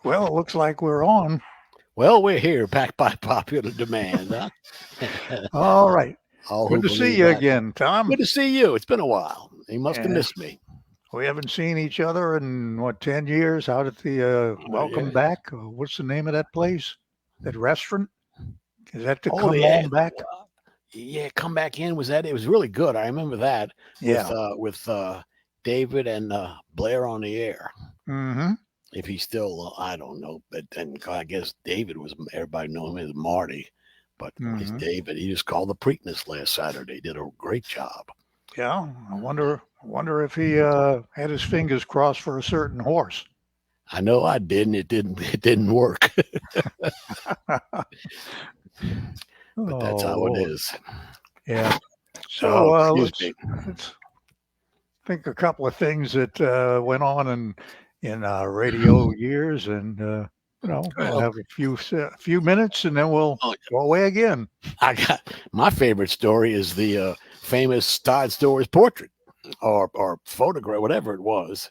Well, it looks like we're on. Well, we're here, back by popular demand, huh? All right. All Good who to see believe you that. again, Tom. Good to see you. It's been a while. You must have And missed me. we haven't seen each other in what 10 years. Out at the Welcome Yeah. Back. What's the name of that place? That restaurant? Is that to Oh, come on the back? yeah, come back in was that? It was really good. I remember that Yeah. with David and Blair on the air. Mm-hmm. If he's still, I don't know, but then I guess David was everybody knew him as Marty, but he's Mm-hmm. David. He just called the Preakness last Saturday. Did a great job. Yeah. I wonder if he had his fingers crossed for a certain horse. I know I did, and it didn't work. But that's Oh how it Lord. is. Yeah. So Oh, excuse let's me. let's think a couple of things that went on in radio years, and we'll Well, have a few minutes, and then we'll oh, go away again. I got my favorite story is the famous Todd Stories portrait or photograph, whatever it was.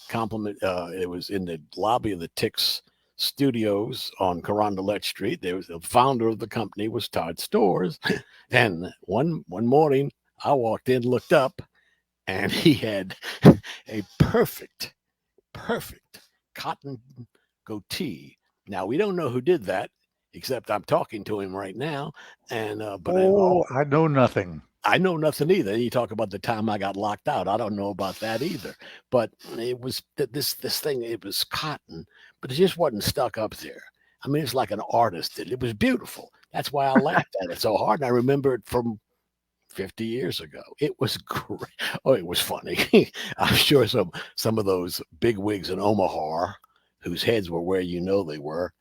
Compliment. It was in the lobby of the TIX studios on Carondelet Street. There was the founder of the company was Todd Stores, and one morning I walked in, looked up, and he had a perfect cotton goatee. Now we don't know who did that, except I'm talking to him right now, and Oh, I know nothing. I know nothing either. You talk about the time I got locked out. I don't know about that either. But it was this thing. It was cotton, but it just wasn't stuck up there. I mean, it's like an artist did. It was beautiful. That's why I laughed at it so hard. And I remember it from 50 years ago. It was great. Oh, it was funny. I'm sure some of those big wigs in Omaha, whose heads were where you know they were,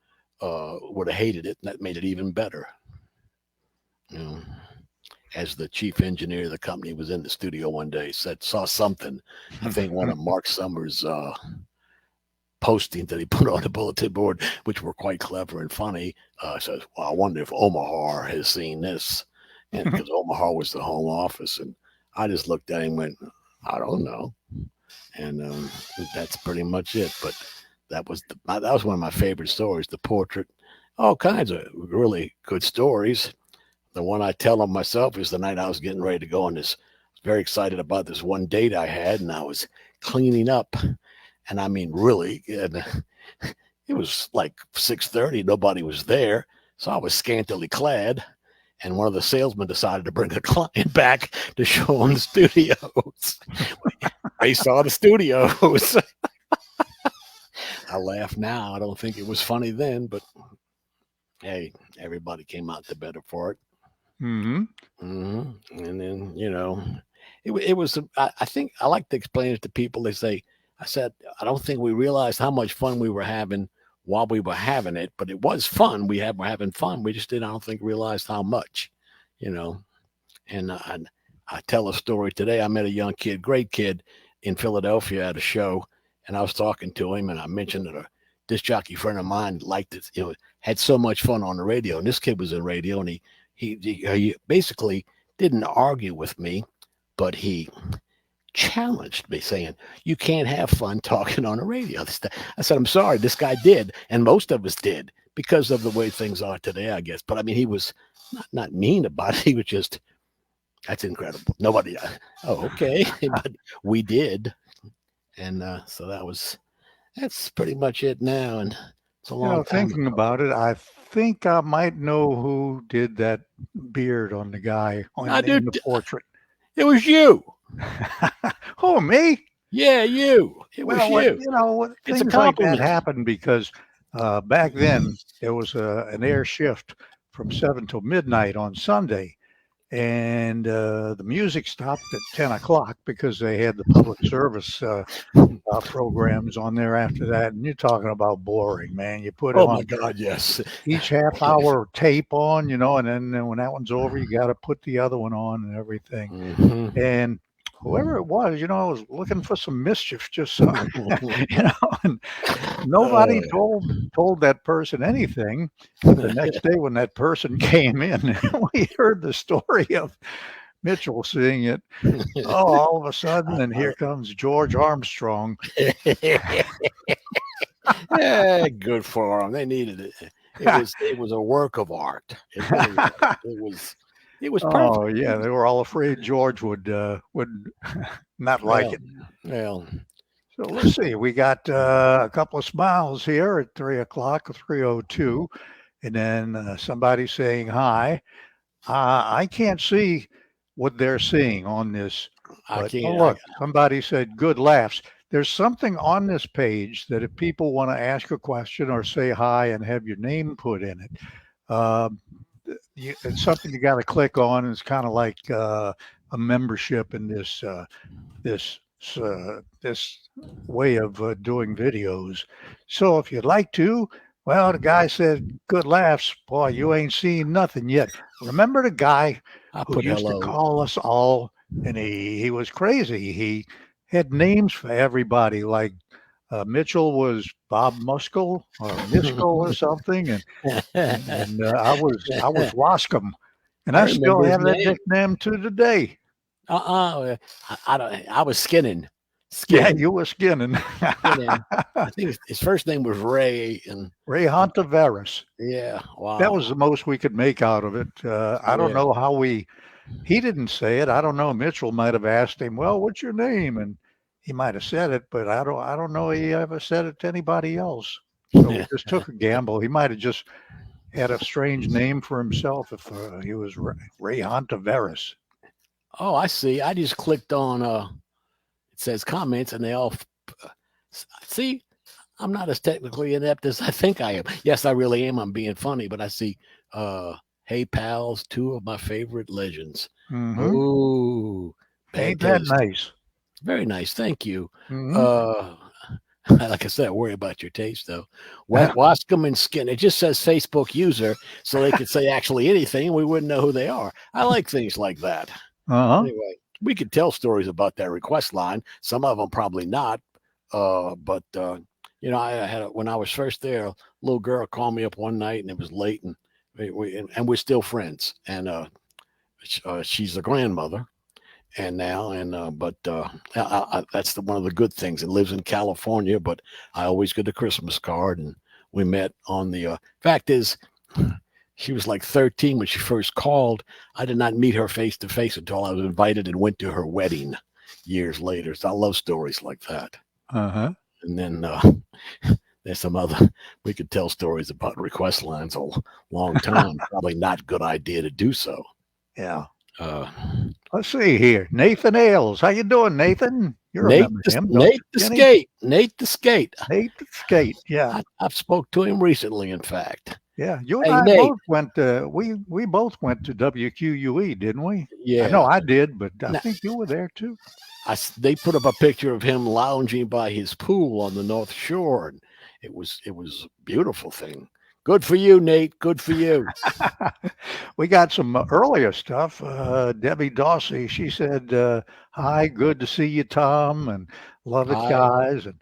would have hated it, and that made it even better. You know, as the chief engineer of the company was in the studio one day, saw something. I think one of Mark Summers' postings that he put on the bulletin board, which were quite clever and funny. Says, "Well, I wonder if Omaha has seen this," and because Omaha was the home office, and I just looked at him and went, "I don't know," and that's pretty much it. But that was one of my favorite stories. The portrait, all kinds of really good stories. The one I tell them myself is the night I was getting ready to go on this. I was very excited about this one date I had, and I was cleaning up, and I mean really, and it was like 6:30. Nobody was there, so I was scantily clad. And one of the salesmen decided to bring a client back to show him the studios. They saw the studios. I laugh now. I don't think it was funny then, but hey, everybody came out the better for it. Mm-hmm. And then, it was, I think I like to explain it to people. They say, I said, I don't think we realized how much fun we were having while we were having it, but it was fun. Were having fun. We just didn't, I don't think, realized how much, you know. And I tell a story today. I met a young kid, great kid in Philadelphia at a show, and I was talking to him, and I mentioned that a disc jockey friend of mine liked it, had so much fun on the radio. And this kid was in radio, and he basically didn't argue with me, but he challenged me, saying, "You can't have fun talking on the radio." I said, "I'm sorry, this guy did, and most of us did because of the way things are today, I guess." But I mean, he was not mean about it. He was just, "That's incredible. Nobody." Oh, okay, but we did, and so that's pretty much it now, and it's a long time Thinking ago. about it, I think I might know who did that beard on the guy I in the did. portrait. It was you. Oh, me? Yeah, you. It was Well, you. It's a things like that compliment. happen because back then there was an air shift from 7 till midnight on Sunday, and the music stopped at 10 o'clock because they had the public service programs on there after that. And you're talking about boring, man. You put Oh my on God, yes. each half hour tape on, and then when that one's over, you got to put the other one on and everything. Hmm. And whoever it was, was looking for some mischief, just so and nobody Uh, told that person anything. But the next day, when that person came in, we heard the story of Mitchell seeing it. Oh, all of a sudden, and here comes George Armstrong. Yeah, good for them. They needed it. It was a work of art. It really was. It was Oh perfect. yeah, they were all afraid George would not like Well, it. well, So let's see. We got a couple of smiles here at 3 o'clock, 3:02, and then somebody saying hi. I can't see what they're seeing on this, I but oh can't. look, somebody said good laughs. There's something on this page that if people want to ask a question or say hi and have your name put in it, um, it's something you got to click on. It's kind of like a membership in this way of doing videos. So if you'd like to, well, the guy said, "Good laughs, boy. You ain't seen nothing yet." Remember the guy I who put used to hello. call us all, and he was crazy. He had names for everybody, like Mitchell was Bob Muskell or Miskell or something, and I was Roscom, and I I still remember his have that name. nickname to today. I don't. I was skinning, Yeah, skinning, you were skinning. skinning. I think his first name was Ray, and Ray Hontaveras. yeah, That was wow, the most we could make out of it. I don't yeah. know how he didn't say it. I don't know. Mitchell might have asked him, "Well, what's your name?" And he might have said it, but I don't know he ever said it to anybody else. So we just took a gamble. He might have just had a strange name for himself if he was Ray Hontaveras. Oh, I see. I just clicked on. It says comments, and they all see. I'm not as technically inept as I think I am. Yes, I really am. I'm being funny, but I see. Hey pals, two of my favorite legends. Mm-hmm. Oh, bad Ain't that taste. nice? Very nice. Thank you. Mm-hmm. Uh, like I said, I worry about your taste though. Wascom and Skin. It just says Facebook user, so they could say actually anything. We wouldn't know who they are. I like things like that. Uh-huh. Anyway, we could tell stories about that request line. Some of them probably not. But I had when I was first there, a little girl called me up one night, and it was late, and we're still friends. And she's a grandmother, and now but that's one of the good things. It lives in California, but I always get a Christmas card, and we met on the fact is she was like 13 when she first called. I did not meet her face to face until I was invited and went to her wedding years later. So I love stories like that. Uh-huh. And then there's some other, we could tell stories about request lines a long time. Probably not a good idea to do so. Yeah. Uh, Let's see here. Nathan Ailes. How you doing, Nathan? You remember him, don't Nate you, the Kenny? Skate. Nate the Skate. Nate the Skate. Yeah. I've spoke to him recently, in fact. Yeah. You and Hey, I Nate. both went to we both went to WQUE, didn't we? I know Yeah. I did, but I Now, think you were there too. they put up a picture of him lounging by his pool on the North Shore, and it was a beautiful thing. Good for you, Nate. Good for you. We got some earlier stuff. Debbie Dawsey, she said, "Hi, good to see you, Tom, and love it, I guys." And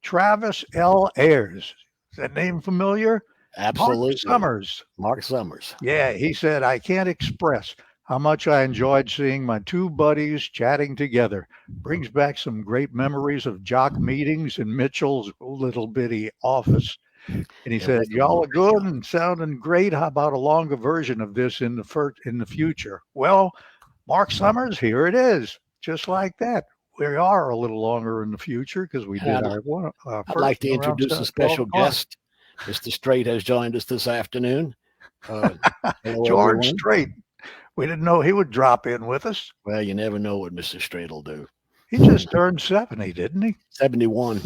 Travis L. Ayers, is that name familiar? Mark absolutely. Summers. Mark Summers. Yeah, he said, "I can't express how much I enjoyed seeing my two buddies chatting together. Brings back some great memories of jock meetings in Mitchell's little bitty office." And he It was said, a "Y'all are great good job. and sounding great. How about a longer version of this in the future?" Well, Mark Summers, here it is, just like that. We are a little longer in the future because we And did our I'd first like to one around introduce a 12 special o'clock. guest. Mr. Straight has joined us this afternoon. Uh, hello, George everyone. Strait. We didn't know he would drop in with us. Well, you never know what Mr. Straight will do. He just turned 70, didn't he? 71.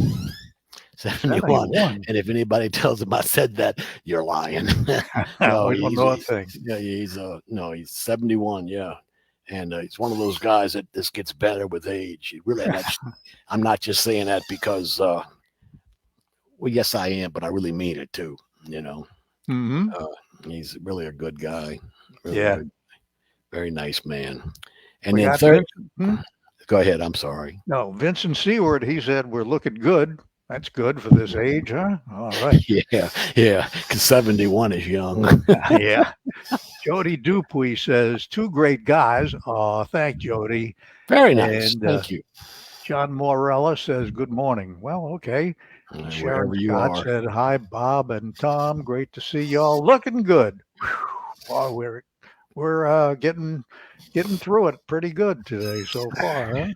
71. 71. And if anybody tells him I said that, you're lying. No, We don't know a thing. he's 71. Yeah. And he's one of those guys that this gets better with age. I'm not just saying that because, well, yes, I am, but I really mean it too. You know, Hmm. uh, he's really a good guy. Really Yeah. good, very nice man. And We then got third, Vincent. Hmm? go ahead. I'm sorry. No, Vincent Seward, he said, "We're looking good." That's good for this age, huh? All right. Yeah, yeah. Because 71 is young. Yeah. Jody Dupuy says, "Two great guys." Oh, thank Jody. Very nice. And Thank you. John Morella says, good morning. Well, okay. Sharon Wherever you Scott are. said, hi, Bob and Tom. Great to see y'all. Looking good. Whew. Boy, we're getting through it pretty good today so far,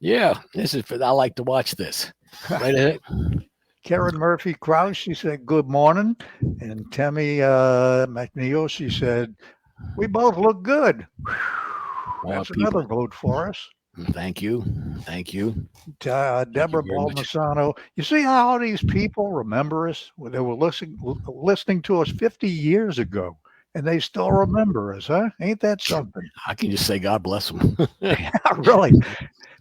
Yeah, I like to watch this. huh? Right ahead. Karen Murphy Krause, she said, good morning. And Tammy McNeil, she said, we both look good. Whew. That's People, another vote for us. thank you. Thank you. Thank you Deborah very much. Balmasano. You see how these people remember us? They were listening to us 50 years ago, and they still remember us, huh? Ain't that something? I can just say God bless them. Yeah, really.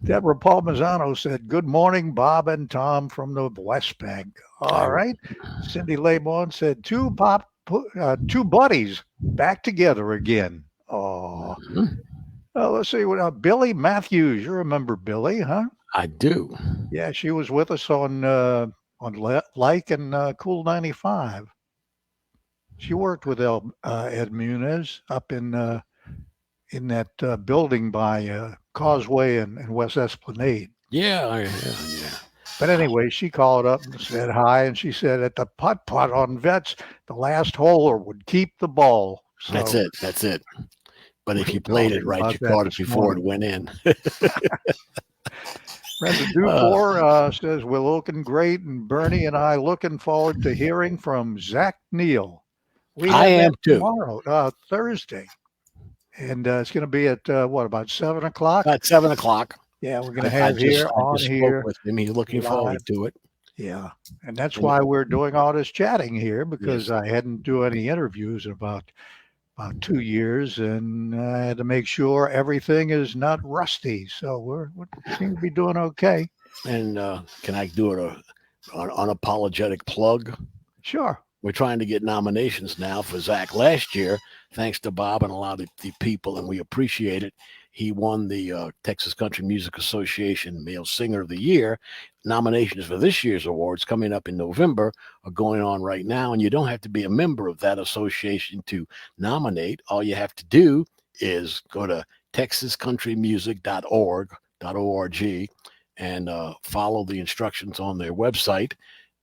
Deborah Palmisano said, good morning, Bob and Tom from the West Bank. All right. Cindy Laymon said, two buddies back together again. Oh, let's see. Billy Matthews. You remember Billy, huh? I do. Yeah, she was with us on Like and Cool 95. She worked with Ed Munez up in that building by Causeway and West Esplanade. Yeah. But anyway, she called up and said hi, and she said at the putt on Vets, the last hole would keep the ball. So That's it. But if we you were played it talking right, about you that caught it this before it morning. went in. Brenda Dufour says, we're looking great, and Bernie and I looking forward to hearing from Zach Neal. We I have that am too. tomorrow, Thursday. And it's going to be at, about 7 o'clock? About 7 o'clock. Yeah, we're going to I have here just spoke here. with him. He's looking live. forward to it. Yeah, and that's why we're doing all this chatting here, because Yes. I hadn't do any interviews in about 2 years, and I had to make sure everything is not rusty. So we seem to be doing okay. And can I do an unapologetic plug? Sure. We're trying to get nominations now for Zach last year, thanks to Bob and a lot of the people, and we appreciate it. He won the Texas Country Music Association Male Singer of the Year. Nominations for this year's awards coming up in November are going on right now, and you don't have to be a member of that association to nominate. All you have to do is go to texascountrymusic.org, and follow the instructions on their website.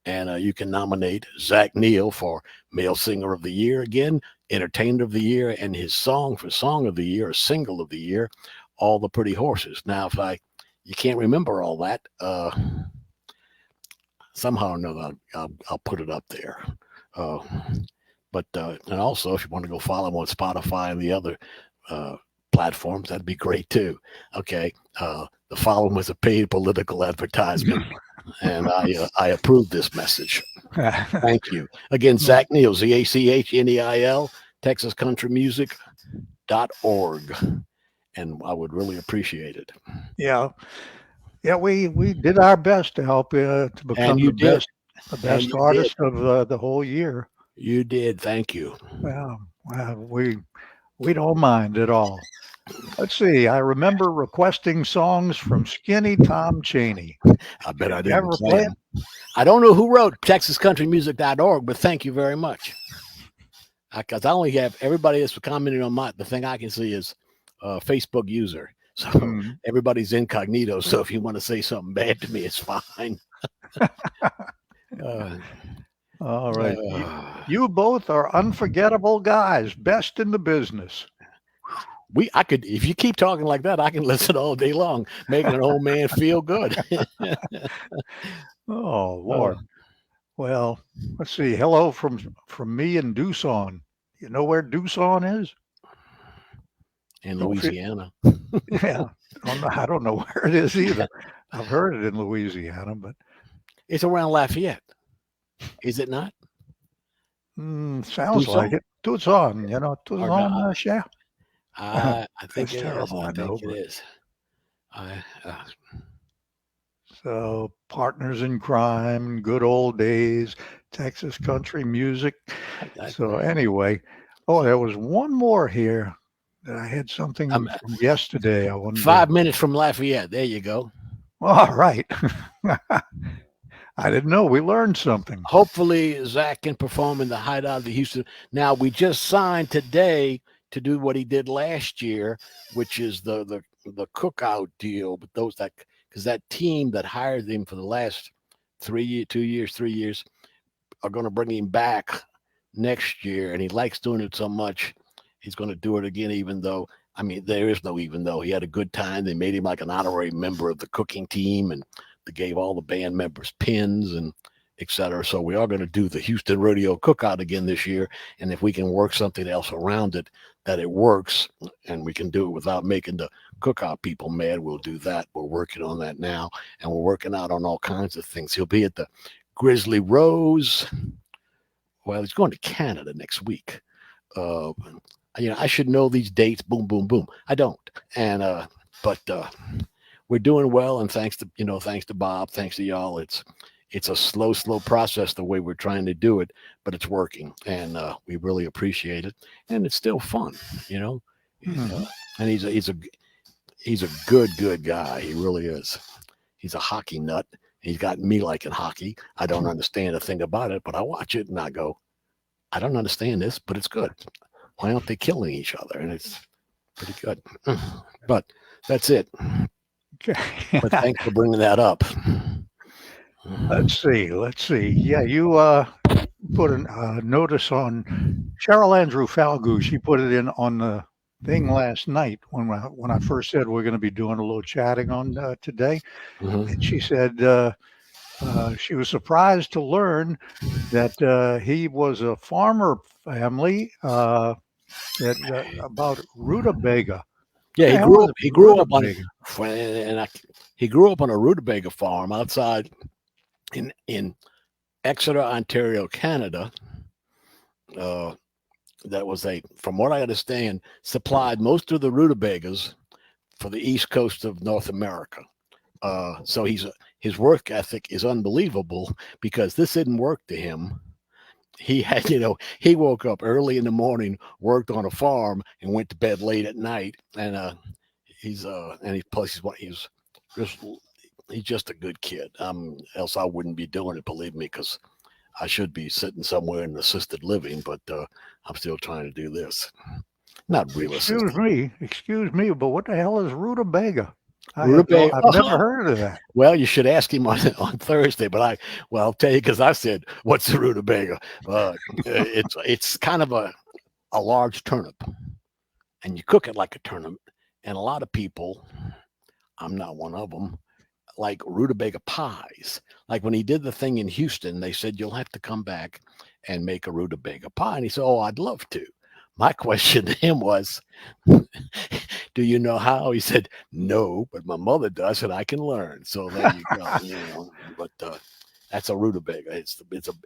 And you can nominate Zach Neal for Male Singer of the Year again, Entertainer of the Year, and his song for Song of the Year or Single of the Year, All the Pretty Horses. Now, if you can't remember all that, somehow or another, I'll put it up there. But and also, if you want to go follow him on Spotify and the other platforms, that'd be great too. Okay, the following was a paid political advertisement. And I approve this message. Thank you. Again, Zach Neal, ZACHNEIL, TexasCountryMusic.org. And I would really appreciate it. Yeah. Yeah, we did our best to help you to become you the did. best artist of the whole year. You did. Thank you. Well, we don't mind at all. Let's see. I remember requesting songs from Skinny Tom Cheney. I bet I Did you didn't ever play play them. I don't know who wrote TexasCountryMusic.org, but thank you very much. Because I only have everybody that's commenting on the thing I can see is Facebook user. So everybody's incognito. So if you want to say something bad to me, it's fine. All right. You both are unforgettable guys. Best in the business. If you keep talking like that, I can listen all day long, making an old man feel good. Oh, Lord. Well, let's see. Hello from me in Doosan. You know where Doosan is? In Louisiana. Yeah. I don't know where it is either. I've heard it in Louisiana, but it's around Lafayette. Is it not? Sounds Tucson? like it. Tucson, Tucson, yeah. I think That's it terrible, is. I know, think it is. So, partners in crime, good old days, Texas country music. So anyway, there was one more here that I had something from yesterday. I wanted 5 minutes from Lafayette. There you go. All right. I didn't know. We learned something. Hopefully, Zach can perform in the hideout of the Houston. Now, we just signed today to do what he did last year, which is the cookout deal with those that because that team that hired him for the last 3 years are going to bring him back next year, and he likes doing it so much, he's going to do it again, even though, I mean, there is no even though. He had a good time. They made him like an honorary member of the cooking team, and they gave all the band members pins and etc. So we are going to do the Houston Rodeo Cookout again this year, and if we can work something else around it that it works, and we can do it without making the cookout people mad, we'll do that. We're working on that now, and we're working out on all kinds of things. He'll be at the Grizzly Rose. Well, he's going to Canada next week. I should know these dates. Boom, boom, boom. I don't. And but we're doing well, and thanks to Bob, thanks to y'all. It's a slow process the way we're trying to do it, but it's working, and we really appreciate it. And it's still fun, Mm-hmm. And he's a good guy. He really is. He's a hockey nut. He's got me liking hockey. I don't understand a thing about it, but I watch it and I go, I don't understand this, but it's good. Why aren't they killing each other? And it's pretty good. But that's it. Okay. But thanks for bringing that up. Let's see. Yeah, you put a notice on Cheryl Andrew Falgout. She put it in on the thing last night when I first said we're going to be doing a little chatting on today. And she said she was surprised to learn that he was a farmer family about rutabaga. Yeah, he grew up on a rutabaga farm outside in Exeter, Ontario, Canada. That was from what I understand, supplied most of the rutabagas for the east coast of North America. So his work ethic is unbelievable, because this didn't work to him. He had, he woke up early in the morning, worked on a farm, and went to bed late at night. And he's just a good kid. Else I wouldn't be doing it, believe me, because I should be sitting somewhere in assisted living, but I'm still trying to do this. Not real assisted. Excuse me, but what the hell is rutabaga? I've never heard of that. Well, you should ask him on Thursday, but I'll tell you, because I said, what's the rutabaga? It's kind of a large turnip, and you cook it like a turnip. And a lot of people, I'm not one of them, like rutabaga pies. Like when he did the thing in Houston, they said, you'll have to come back and make a rutabaga pie. And he said, oh, I'd love to. My question to him was, do you know how? He said, no, but my mother does, and I can learn. So there you go. But that's a rutabaga.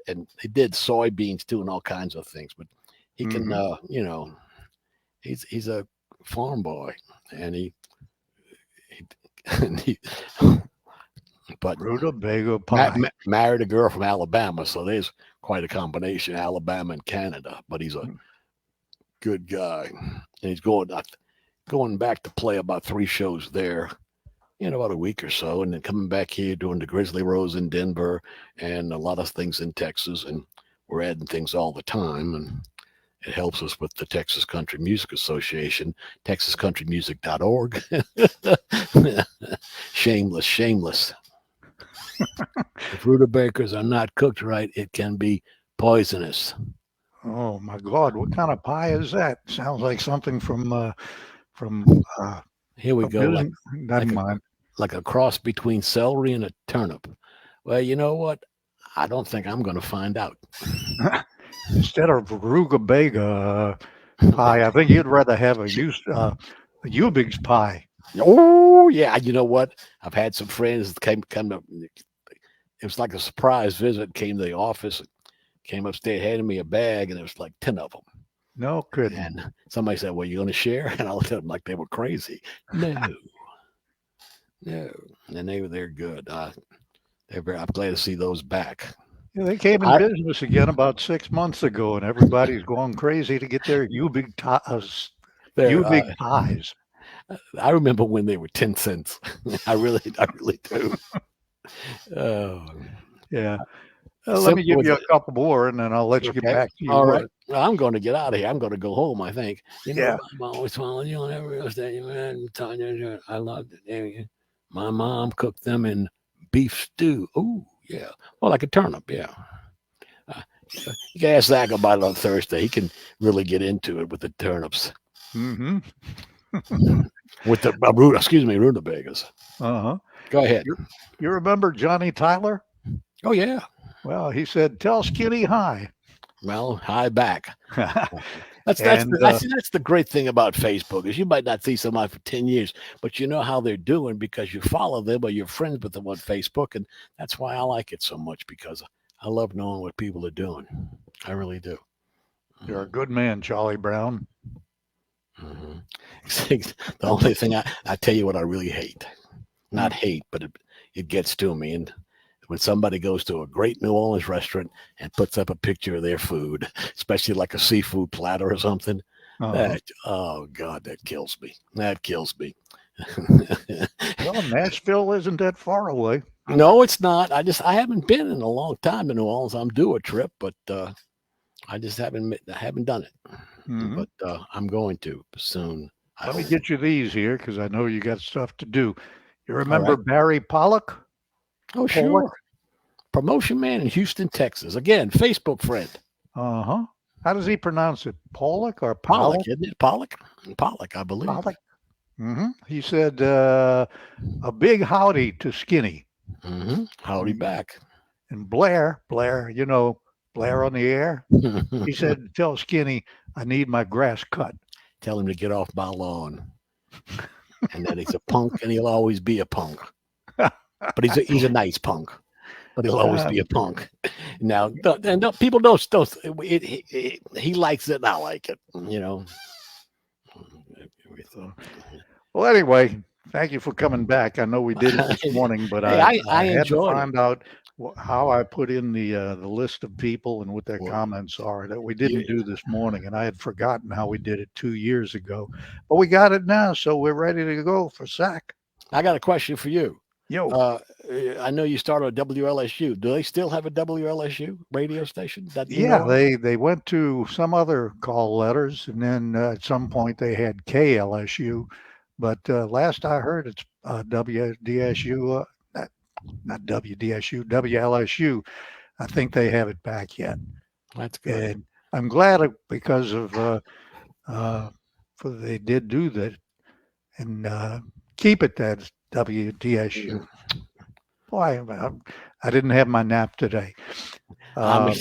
And they did soybeans too, and all kinds of things. But he can, he's a farm boy, and he but rutabaga pie. Married a girl from Alabama, so there's quite a combination, Alabama and Canada. But he's a good guy, and he's going back to play about 3 shows there in about a week or so, and then coming back here doing the Grizzly Rose in Denver and a lot of things in Texas, and we're adding things all the time, and it helps us with the Texas Country Music Association, texascountrymusic.org. Shameless. If rutabagas are not cooked right, it can be poisonous. Oh my God! What kind of pie is that? Sounds like something from. Here we go. Like a cross between celery and a turnip. Well, you know what? I don't think I'm going to find out. Instead of rutabaga pie, I think you'd rather have a Ubig's pie. Oh yeah, you know what? I've had some friends that came to. It was like a surprise visit. Came to the office, came upstairs, handed me a bag, and there was like 10 of them. No kidding. And somebody said, well, you going to share? And I looked at them like they were crazy. No. And they're good. I'm glad to see those back. Yeah, they came in business again about 6 months ago, and everybody's going crazy to get their Ubig pies. I remember when they were 10 cents. I really do. Yeah. Let me give you a couple more, and then I'll let you get back to your work. Right. Well, I'm going to get out of here. I'm going to go home, I think. Yeah. I'm always following you on every day, man. I love it. My mom cooked them in beef stew. Oh, yeah. Well, like a turnip, yeah. Uh, you can ask Zach about it on Thursday. He can really get into it with the turnips. Mm-hmm. With the rutabagas. Uh-huh. Go ahead. You remember Johnny Tyler? Oh, yeah. Well, he said, "Tell Skinny hi." Well, hi back. That's And that's the great thing about Facebook is you might not see somebody for 10 years, but you know how they're doing because you follow them or you're friends with them on Facebook. And that's why I like it so much because I love knowing what people are doing. I really do. you're a good man, Charlie Brown. Mm-hmm. The only thing I tell you what I really hate, not hate, but it gets to me. And when somebody goes to a great New Orleans restaurant and puts up a picture of their food, especially like a seafood platter or something, that, oh God, that kills me. That kills me. Well, Nashville isn't that far away. No, it's not. I haven't been in a long time in New Orleans. I'm due a trip, but I just haven't done it. Mm-hmm. But I'm going to soon. Let me get you these here because I know you got stuff to do. You remember right. Barry Pollock? Oh, sure. Promotion man in Houston, Texas. Again, Facebook friend. Uh-huh. How does he pronounce it? Pollock or Pollock, Pollock? isn't it? Pollock, I believe. Pollock. Mm-hmm. He said a big howdy to Skinny. Mm-hmm. Howdy back. And Blair, you know, Blair on the air. He said, "Tell Skinny I need my grass cut." Tell him to get off my lawn. And that he's a punk and he'll always be a punk. But he's a nice punk. But he'll always be a punk. Now, people don't. He likes it, and I like it. You know. Well, anyway, thank you for coming back. I know we did it this morning, but I had to find out how I put in the list of people and what their comments are that we didn't do this morning, and I had forgotten how we did it 2 years ago. But we got it now, so we're ready to go for Zach. I got a question for you. Yo. I know you started a WLSU. Do they still have a WLSU radio station? They went to some other call letters, and then at some point they had KLSU. But last I heard, it's WDSU, not WDSU, WLSU. I think they have it back yet. That's good. And I'm glad because of they did do that and keep it that WDSU. Boy, I didn't have my nap today. But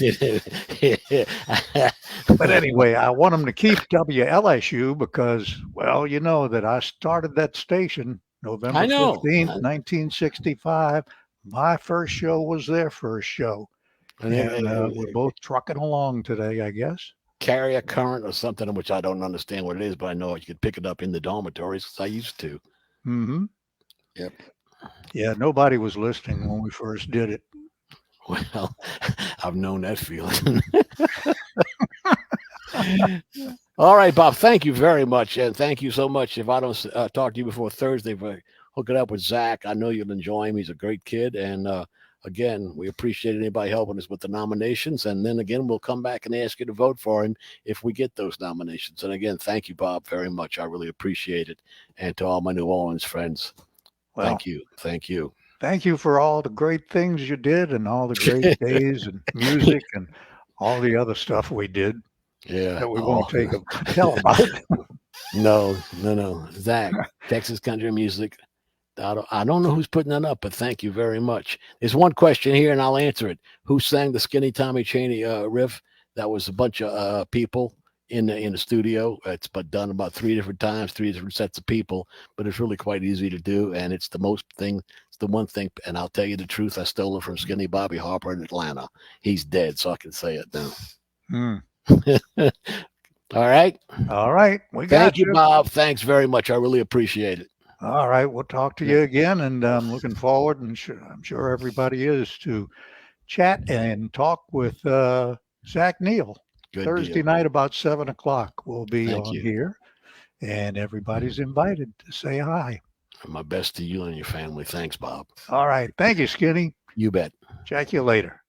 anyway, I want them to keep WLSU because, well, you know that I started that station November 15th, 1965. My first show was their first show. And we're both trucking along today, I guess. Carrier current or something, which I don't understand what it is, but I know you could pick it up in the dormitories because I used to. Mm-hmm. Yep. Yeah, nobody was listening when we first did it. Well, I've known that feeling. All right, Bob, thank you very much. And thank you so much. If I don't talk to you before Thursday, for hooking up with Zach, I know you'll enjoy him. He's a great kid. And again, we appreciate anybody helping us with the nominations. And then again, we'll come back and ask you to vote for him if we get those nominations. And again, thank you, Bob, very much. I really appreciate it. And to all my New Orleans friends, well, thank you. Thank you. Thank you for all the great things you did and all the great days and music and all the other stuff we did. Yeah. That we won't tell about. No. Zach, Texas country music. I don't know who's putting that up, but thank you very much. There's one question here, and I'll answer it. Who sang the Skinny Tommy Cheney riff? That was a bunch of people in the studio. It's done about 3 different times, 3 different sets of people, but it's really quite easy to do, and it's the one thing, and I'll tell you the truth, I stole it from Skinny Bobby Harper in Atlanta. He's dead, so I can say it now. All right. Thank you, Bob. Thanks very much. I really appreciate it. All right. We'll talk to you again, and I'm looking forward, and I'm sure everybody is, to chat and talk with Zach Neal. Good Thursday deal. night about 7 o'clock. We'll be Thank on you. here, and everybody's invited to say hi. My best to you and your family. Thanks, Bob. All right. Thank you, Skinny. You bet. Check you later.